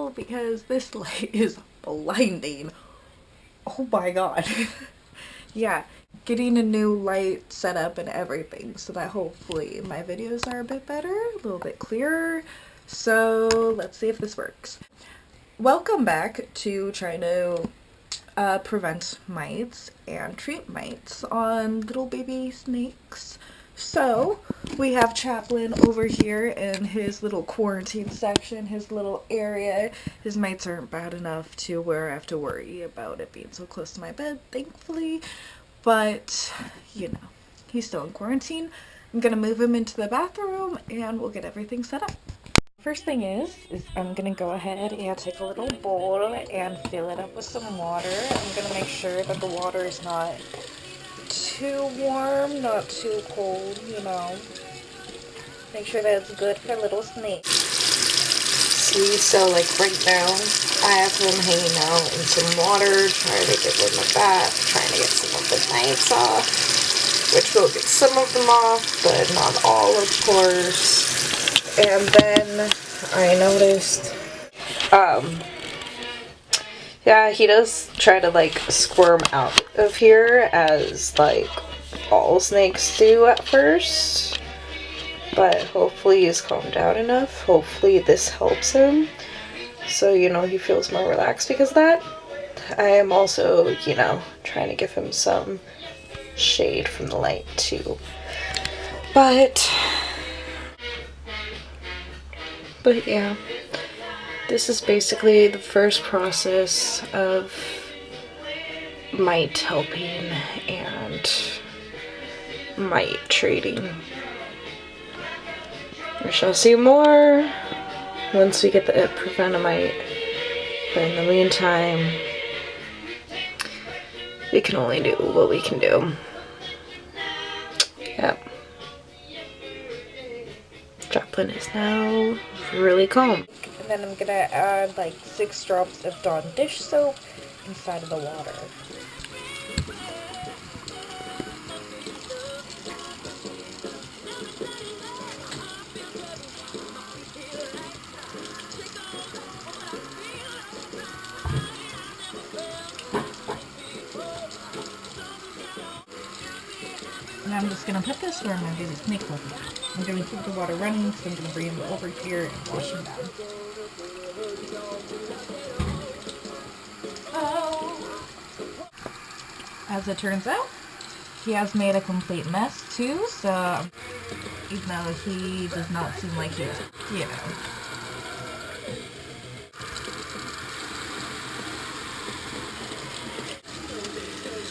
candle because this light is blinding. Oh my god. Yeah, getting a new light set up and everything so that hopefully my videos are a bit better, a little bit clearer. So let's see if this works. Welcome back to trying to prevent mites and treat mites on little baby snakes. So we have Chaplin over here in his little quarantine section, his little area. His mites aren't bad enough to where I have to worry about it being so close to my bed, thankfully. But, you know, he's still in quarantine. I'm gonna move him into the bathroom and we'll get everything set up. First thing is I'm gonna go ahead and take a little bowl and fill it up with some water. I'm gonna make sure that the water is not too warm, not too cold, you know. Make sure that it's good for little snakes. See, so like right now, I have him hanging out in some water, trying to get rid of my bath, trying to get some of the mites off, which will get some of them off, but not all, of course. And then I noticed, yeah, he does try to like squirm out of here as like all snakes do at first. But hopefully he's calmed down enough. Hopefully this helps him. So, you know, he feels more relaxed because of that. I am also, you know, trying to give him some shade from the light too. But yeah, this is basically the first process of mite helping and mite treating. We shall see more once we get the Prevenamite. But in the meantime, we can only do what we can do. Yep. Joplin is now really calm. And then I'm gonna add like 6 drops of Dawn dish soap inside of the water. And I'm just gonna put this where I'm gonna do the snake looking. I'm gonna keep the water running, so I'm gonna bring him over here and wash him down. Oh. As it turns out, he has made a complete mess too, so even though he does not seem like he's, you know.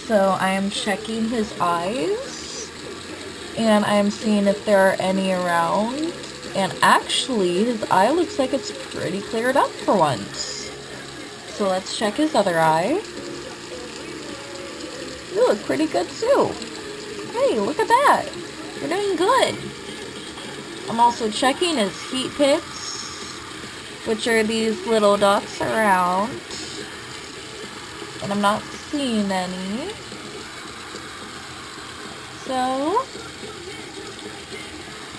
So I am checking his eyes, and I am seeing if there are any around, and actually his eye looks like it's pretty cleared up for once. So let's check his other eye. You look pretty good too. Hey, look at that. You're doing good. I'm also checking his heat pits, which are these little dots around, and I'm not seeing any. So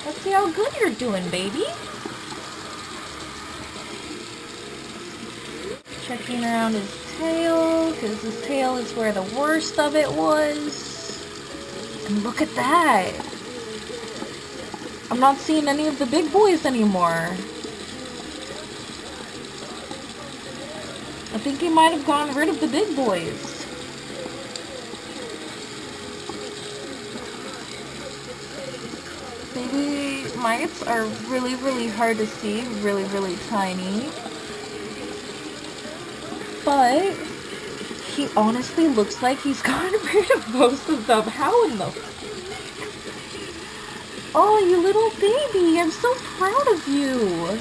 let's see how good you're doing, baby. Checking around his tail, because his tail is where the worst of it was. And look at that. I'm not seeing any of the big boys anymore. I think he might have gotten rid of the big boys. Baby mites are really, really hard to see, really, really tiny. But he honestly looks like he's gotten rid of most of them. How in the... Oh, you little baby, I'm so proud of you.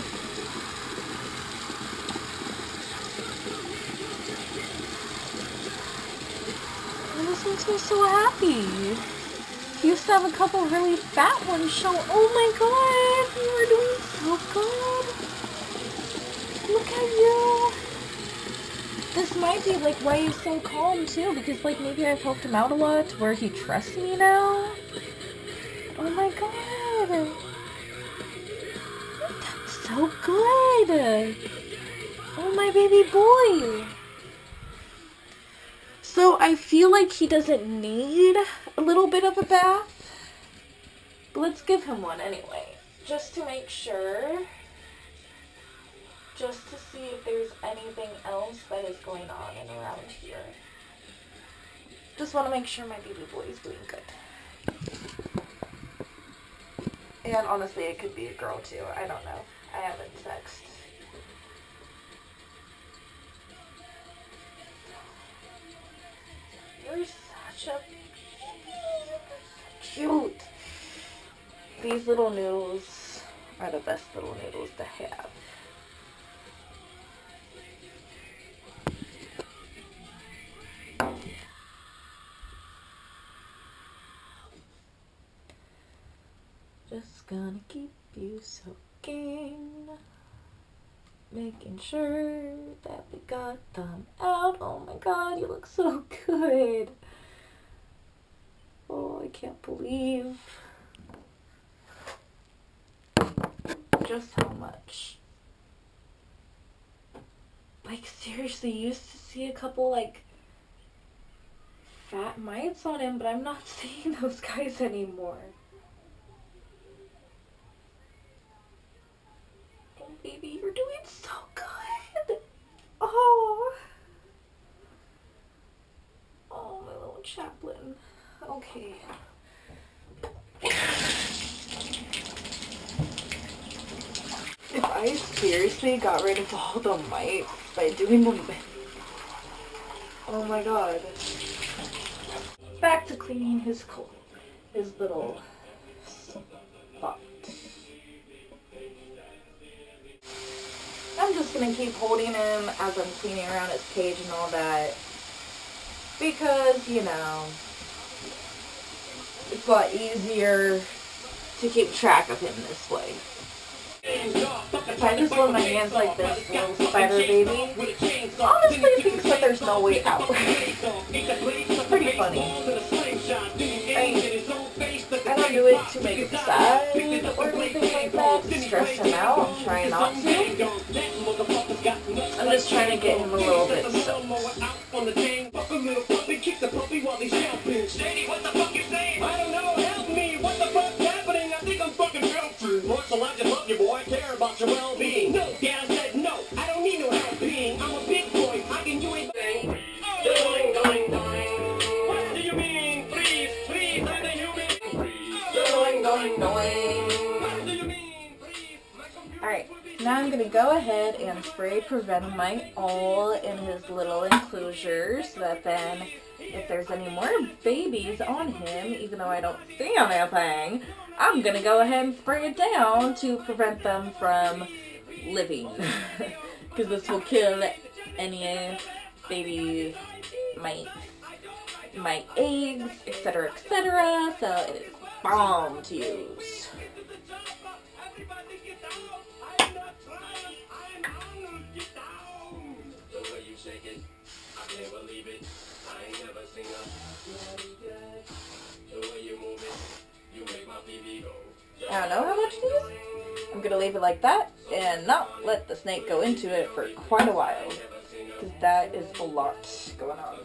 This makes me so happy. He used to have a couple really fat ones show. Oh my god, you are doing so good. Look at you. This might be like why he's so calm too, because like maybe I've helped him out a lot where he trusts me now. Oh my god. That's so good. Oh, my baby boy. So I feel like he doesn't need a little bit of a bath. But let's give him one anyway. Just to make sure. Just to see if there's anything else that is going on and around here. Just want to make sure my baby boy is doing good. And honestly, it could be a girl too. I don't know. I haven't sexed. You're such a cute. These little noodles are the best little noodles to have. Just gonna keep you soaking, making sure that we got them out. Oh my god, you look so good. Oh, I can't believe just how much. Like, seriously, you used to see a couple, like, fat mites on him, but I'm not seeing those guys anymore. Oh, baby, you're doing so good. Oh. Oh, my little chaplain. Okay. If I seriously got rid of all the mites by doing them, oh my god. Back to cleaning his little spot. I'm just gonna keep holding him as I'm cleaning around his cage and all that, because, you know, it's a lot easier to keep track of him this way. If I just hold my hands like this, little spider baby honestly thinks that there's no way out. It's pretty funny. I don't do it to make him sad or anything like that, to stress him out. I'm trying not to. I'm just trying to get him a little bit soaked. So I just love you, boy. Care about your well-being. No, Dad, I said no. I don't need no helping. I'm a big boy. How can you ain't bang? Doing, doing, doing. What do you mean? Please, please, I'm the human. Doing, doing, doing. What do you mean? Please. Alright, now I'm gonna go ahead and spray Prevenamite all in his little enclosure, so that then if there's any more babies on him, even though I don't see anything, I'm gonna go ahead and spray it down to prevent them from living. Because this will kill any baby mite eggs, etc., etc. So it is bomb to use. I don't know how much it is. I'm gonna leave it like that and not let the snake go into it for quite a while, because that is a lot going on.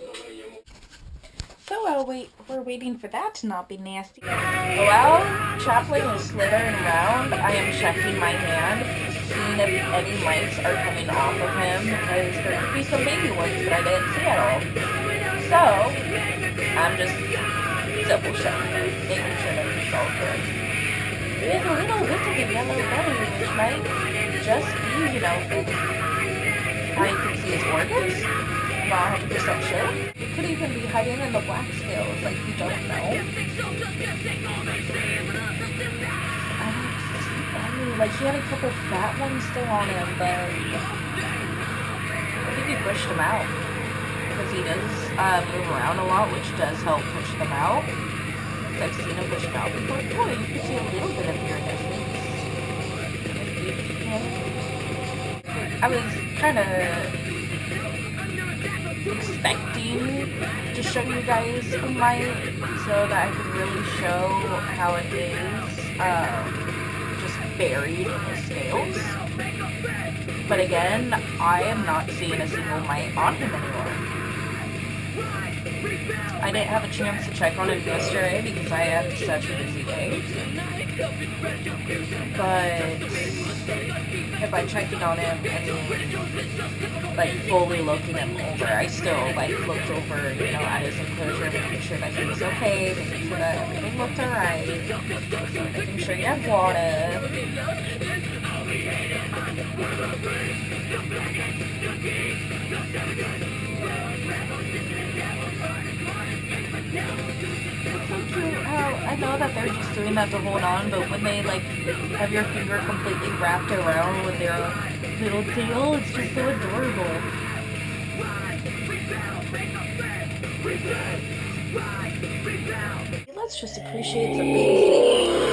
So while we're waiting for that to not be nasty, while Chaplain is slithering around, I am checking my hand, seeing if any mites are coming off of him, because there could be some baby ones that I didn't see at all. So I'm just double checking it, making sure that it's all good. There's a little bit of a yellow belly, which might just be, you know, how you can see his organs. I'm not 100% sure. It could even be hiding in the black scales, like you don't know. I mean, like, he had a couple fat ones still on him, but I think he pushed them out. Because he does move around a lot, which does help push them out. I've seen him push them out before. Oh, you can see a little bit of your distance. I was kind of expecting to show you guys a mite so that I could really show how it is just buried in the scales. But again, I am not seeing a single mite on him anymore. I didn't have a chance to check on him yesterday because I had such a busy day. But if I checked on him and like fully looking him over, I still like looked over, you know, at his enclosure, making sure that he was okay, making sure that everything looked alright, making sure he had water. I know that they're just doing that to hold on, but when they like have your finger completely wrapped around with their little tail, it's just so adorable. Let's just appreciate some basics.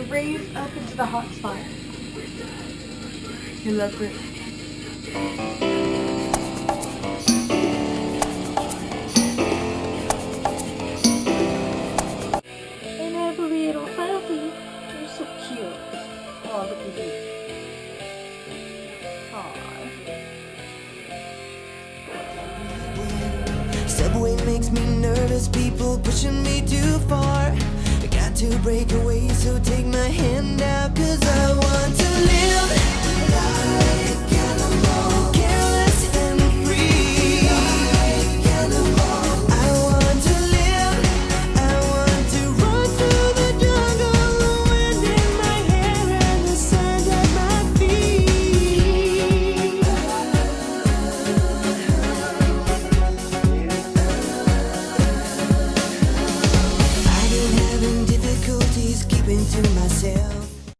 Raised up into the hot spot. You look great. And I have a little puppy. You're so cute. Oh, look at you. Aww. Subway makes me nervous, people pushing me too far. I got to break away, so take my hand out, 'cause I want to live.